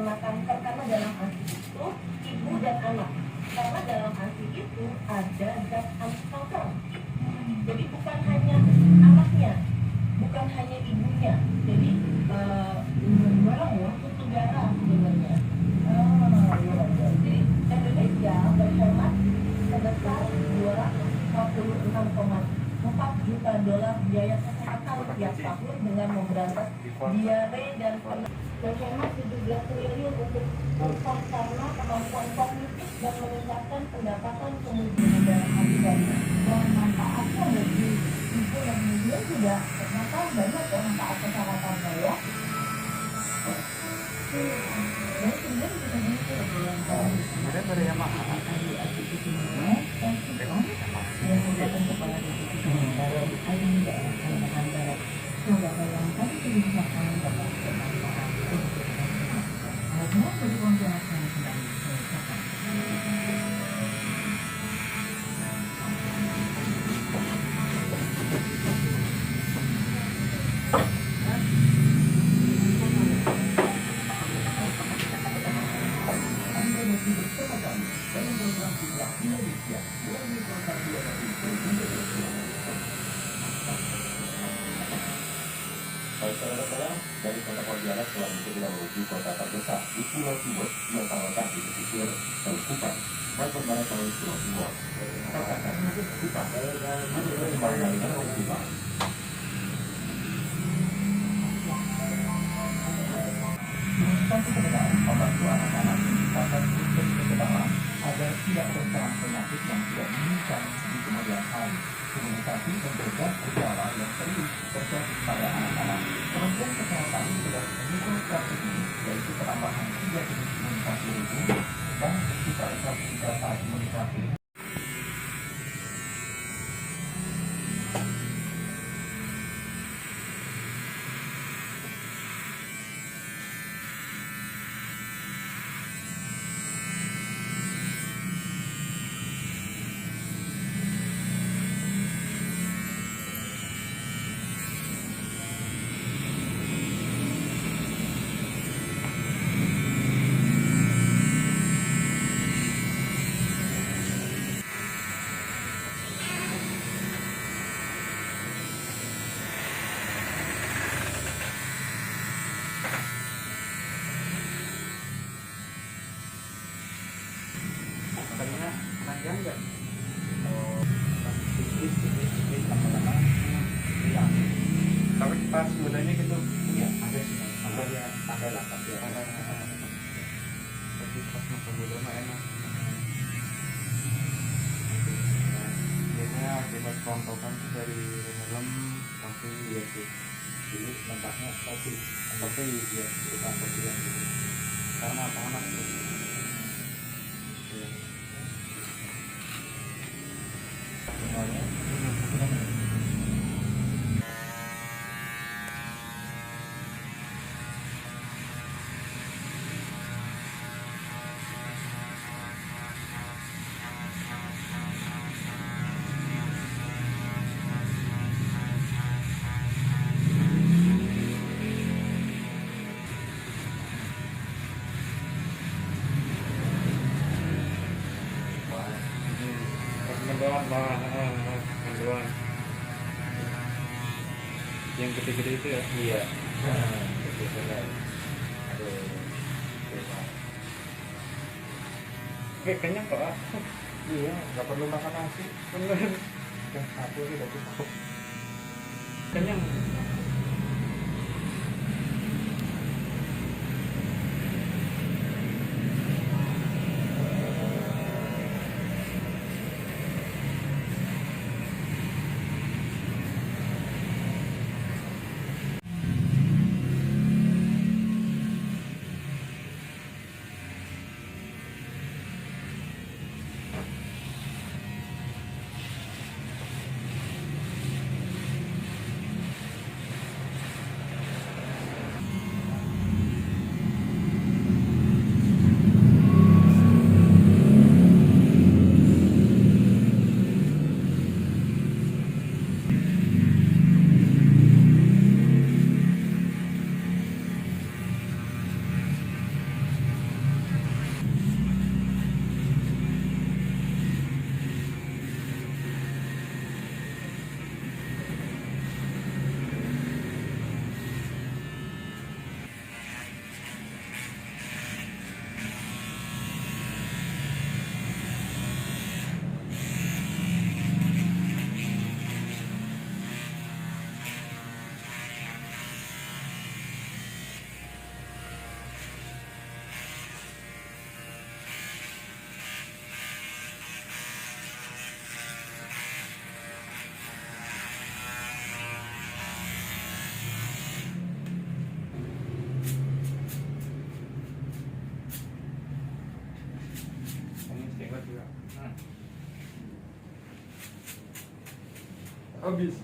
kena kanker karena dalam ASI itu ibu dan anak. Karena dalam ASI itu ada zat anti kanker. Jadi bukan hanya anaknya, bukan hanya ibunya. Jadi dua ya, itu darah sebenarnya. Jadi Indonesia berhemat sebesar 256,4 juta dolar biaya kesehatan tiap tahun dengan memberantas diare dan berhemat 17 triliun untuk kursus karena kemampuan kognitif dan meningkatkan pendapatan kemudian dan akibatnya. Dan manfaatnya bagi ibu dan ibu juga ternyata banyak ya manfaat kesehatannya ya. Dan kemudian bisa Ada dari yang mahal. Coba bayangkan kebijakan dan bermanfaat untuk akhirnya berkontrol sedang diselesaikan. Saudara-saudara, dari kota Pontianak selanjutnya kita menuju kota terbesar di Pulau Timur yang terletak di pesisir Balikpapan dan barat laut Pulau Timur. Katakan Balikpapan, Balikpapan, Balikpapan. Satu kebenaran membantu anak-anak meningkatkan sistem kekebalan agar tidak terserang penyakit yang tidak diinginkan di kemudian hari. Komunikasi mencegah gejala yang serius terjadi pada anak-anak. Kementerian Kesehatan sudah menyusun strategi yaitu penambahan 3 jenis imunisasi rutin dan digitalisasi data imunisasi. Panjang nggak? Tipis lama-lama hilang. Tapi pas gunanya gitu, ya ada sih. Ada lah, tapi ada. Tapi pas makan gula mah enak. Biasanya akibat rontokan dari helm sampai ya sih. Dulu tempatnya kopi ya, bukan kopi yang karena panas tuh. Mendoan yang gede-gede itu ya. Iya. Oke, kenyang kok. Iya, nggak perlu makan nasi. Bener. Yang satu ini udah cukup. Kenyang. habis.